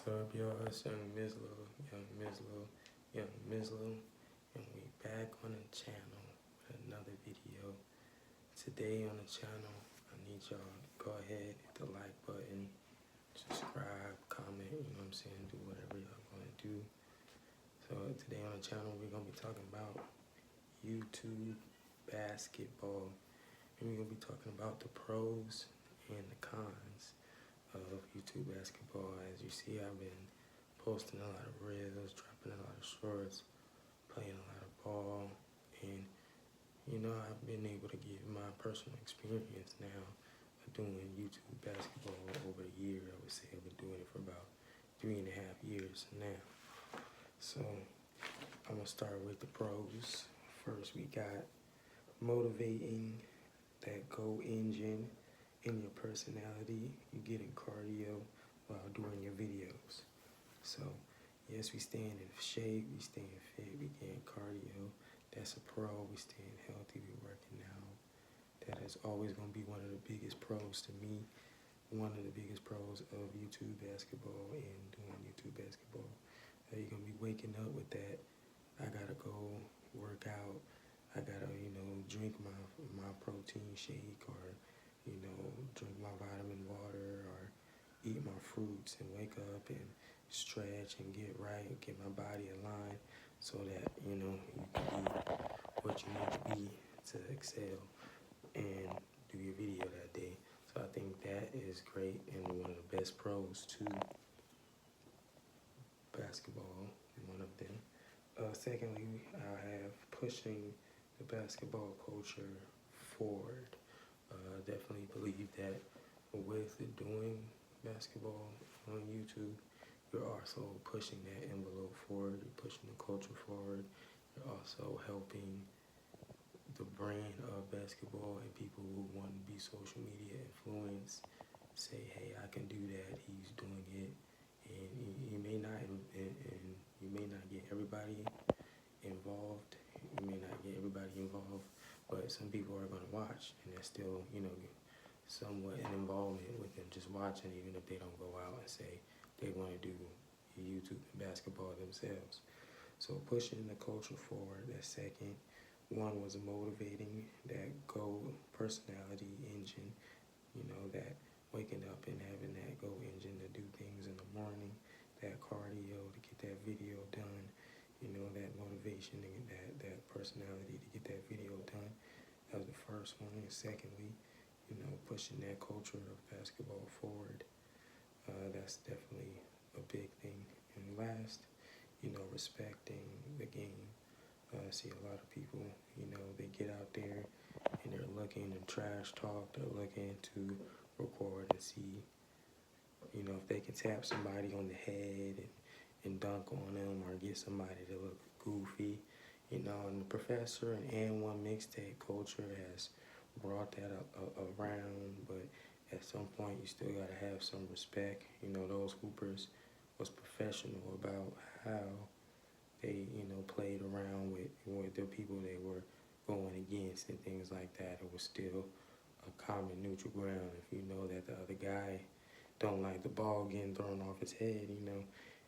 Up, y'all? It's young Mizlo, and we back on the channel with another video. Today on the channel, I need y'all to go ahead, hit the like button, subscribe, comment, you know what I'm saying, do whatever y'all want to do. So today on the channel, we're going to be talking about YouTube basketball, and we're going to be talking about the pros and the cons of YouTube basketball. As you see, I've been posting a lot of reels, dropping a lot of shorts, playing a lot of ball, and I've been able to give my personal experience now of doing YouTube basketball over a year. I would say I've been doing it for about 3.5 years now. So I'm gonna start with the pros. First, we got motivating that go engine in your personality. You getting cardio while doing your videos. So yes, we staying in shape, we staying fit, we getting cardio. That's a pro. We staying healthy, we working out. That is always gonna be one of the biggest pros to me. One of the biggest pros of YouTube basketball and doing YouTube basketball. You're gonna be waking up with that. I gotta go work out. I gotta, drink my protein shake, or, drink my vitamin water, or eat my fruits, and wake up and stretch and get right, get my body aligned so that, you can be what you need to be to excel and do your video that day. So I think that is great and one of the best pros to basketball, one of them. Secondly, I have pushing the basketball culture forward. Definitely believe that with doing basketball on YouTube, you're also pushing that envelope forward, you're pushing the culture forward, you're also helping the brand of basketball and people who want to be social media influenced say, hey, I can do that, he's doing it. And you may not get everybody involved. But some people are gonna watch, and there's still, somewhat an involvement with them just watching, even if they don't go out and say they want to do YouTube and basketball themselves. So pushing the culture forward. That's second. One was motivating that go personality engine. That waking up and having that go engine to do things in the morning, that cardio to get that video done, that motivation and that personality to get that video done. That was the first one. And secondly, pushing that culture of basketball forward. That's definitely a big thing. And last, respecting the game. I see a lot of people, they get out there and they're looking to trash talk, they're looking to record and see, if they can tap somebody on the head and dunk on them, or get somebody to look goofy. And the Professor and One mixtape culture has brought that around, but at some point you still gotta have some respect. Those hoopers was professional about how they, played around with the people they were going against and things like that. It was still a common neutral ground. If you know that the other guy don't like the ball getting thrown off his head,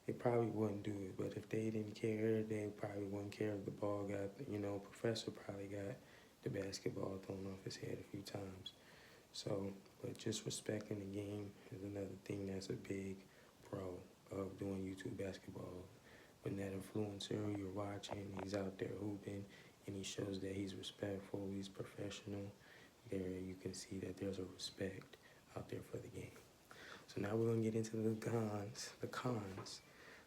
they probably wouldn't do it. But if they didn't care, they probably wouldn't care if the ball got, Professor probably got the basketball thrown off his head a few times. So, but just respecting the game is another thing that's a big pro of doing YouTube basketball. When that influencer you're watching, he's out there hooping, and he shows that he's respectful, he's professional, there you can see that there's a respect out there for the game. So now we're gonna get into the cons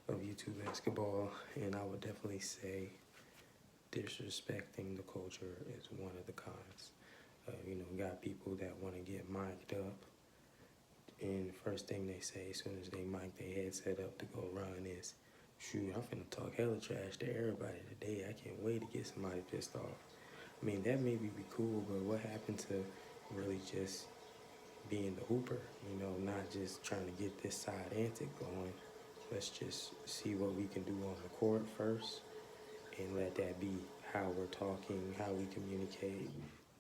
of YouTube basketball, and I would definitely say disrespecting the culture is one of the cons. Got people that want to get mic'd up, and the first thing they say as soon as they mic their headset up to go run is, shoot, I'm finna talk hella trash to everybody today. I can't wait to get somebody pissed off. I mean, that maybe be cool, but what happened to really just being the hooper, not just trying to get this side antic going. Let's just see what we can do on the court first, and let that be how we're talking, how we communicate.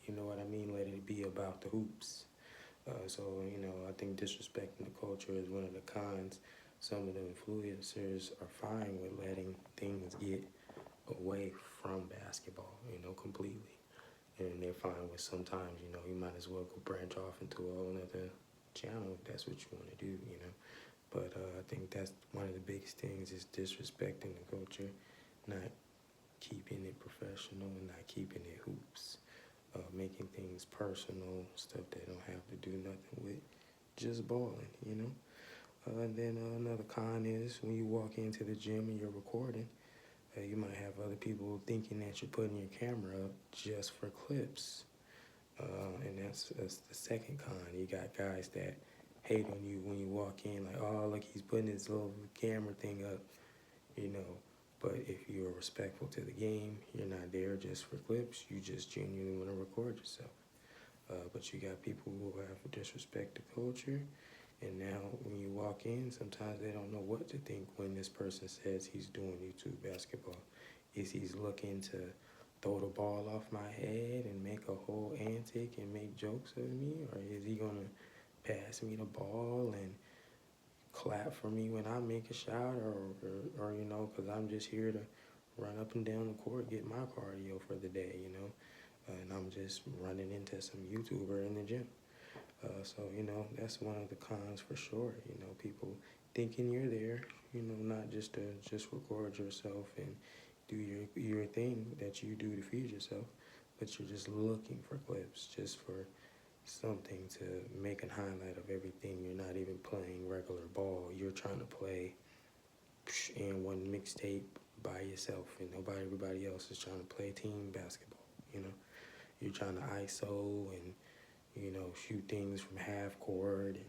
You know what I mean? Let it be about the hoops. So, I think disrespecting the culture is one of the cons. some of the influencers are fine with letting things get away from basketball, completely. And they're fine with sometimes, you might as well go branch off into a whole other channel if that's what you want to do. But I think that's one of the biggest things is disrespecting the culture, not keeping it professional and not keeping it hoops, making things personal, stuff they don't have to do nothing with, just balling. And then another con is when you walk into the gym and you're recording, you might have other people thinking that you're putting your camera up just for clips. And that's the second con. You got guys that hate on you when you walk in, like, oh, look, he's putting his little camera thing up, But if you're respectful to the game, you're not there just for clips. You just genuinely want to record yourself. But you got people who have disrespect the culture. And now when you walk in, sometimes they don't know what to think when this person says he's doing YouTube basketball. Is he's looking to throw the ball off my head and make a whole antic and make jokes of me? Or is he going to pass me the ball and clap for me when I make a shot? Or because I'm just here to run up and down the court, get my cardio for the day, and I'm just running into some YouTuber in the gym. So, that's one of the cons for sure. People thinking you're there, not just to just record yourself and do your thing that you do to feed yourself, but you're just looking for clips, just for something to make a highlight of everything. You're not even playing regular ball. You're trying to play in one mixtape by yourself, and everybody else is trying to play team basketball. You're trying to ISO and shoot things from half court and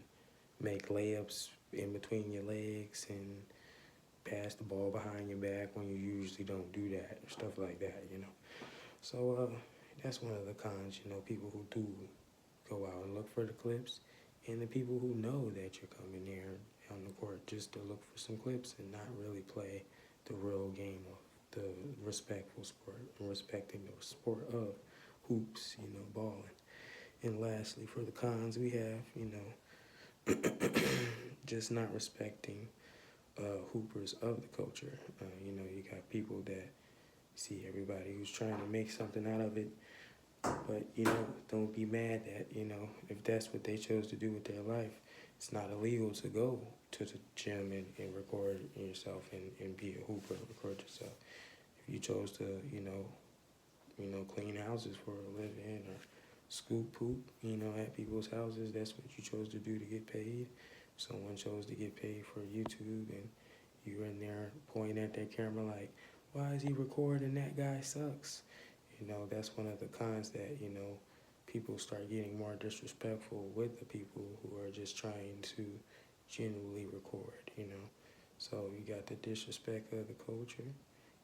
make layups in between your legs and pass the ball behind your back when you usually don't do that, or stuff like that, So that's one of the cons, people who do go out and look for the clips, and the people who know that you're coming there on the court just to look for some clips and not really play the real game of the respectful sport and respecting the sport of hoops, balling. And lastly, for the cons, we have, just not respecting hoopers of the culture. You got people that see everybody who's trying to make something out of it, but, don't be mad that, if that's what they chose to do with their life, it's not illegal to go to the gym and record yourself and be a hooper and record yourself. If you chose to, clean houses for a living or scoop poop, at people's houses, that's what you chose to do to get paid. Someone chose to get paid for YouTube, and you're in there pointing at their camera like, why is he recording? That guy sucks. That's one of the cons that, people start getting more disrespectful with the people who are just trying to genuinely record, So you got the disrespect of the culture.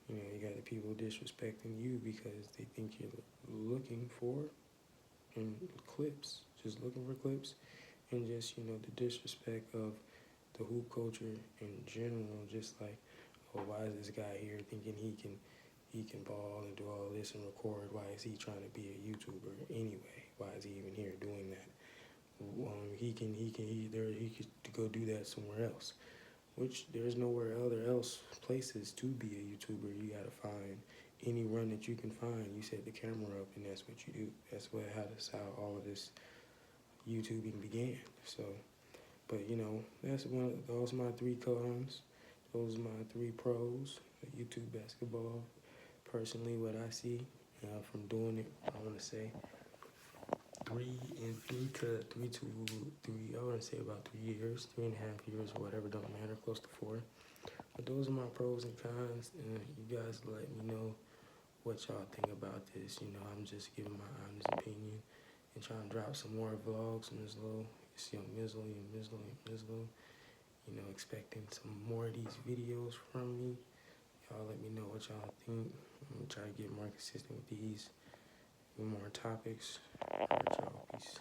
You got the people disrespecting you because they think you're looking for clips, just looking for clips, and just, the disrespect of the hoop culture in general, just like, oh, why is this guy here thinking he can ball and do all this and record? Why is he trying to be a YouTuber anyway? Why is he even here doing that? He could go do that somewhere else, which there's nowhere else places to be a YouTuber. You gotta find any run that you can find. You set the camera up and that's what you do. That's how all of this YouTubing began. So, but those are my 3 cons. Those are my 3 pros of YouTube basketball. Personally, what I see from doing it, I want to say 3 I want to say about 3 years, 3.5 years, or whatever, don't matter, close to 4. But those are my pros and cons, and you guys let me know what y'all think about this. I'm just giving my honest opinion and trying to drop some more vlogs. Mizlo, it's Young Mizlo, expecting some more of these videos from me. Y'all let me know what y'all think. I'm going to try to get more consistent with these, more topics. All right, y'all. Peace.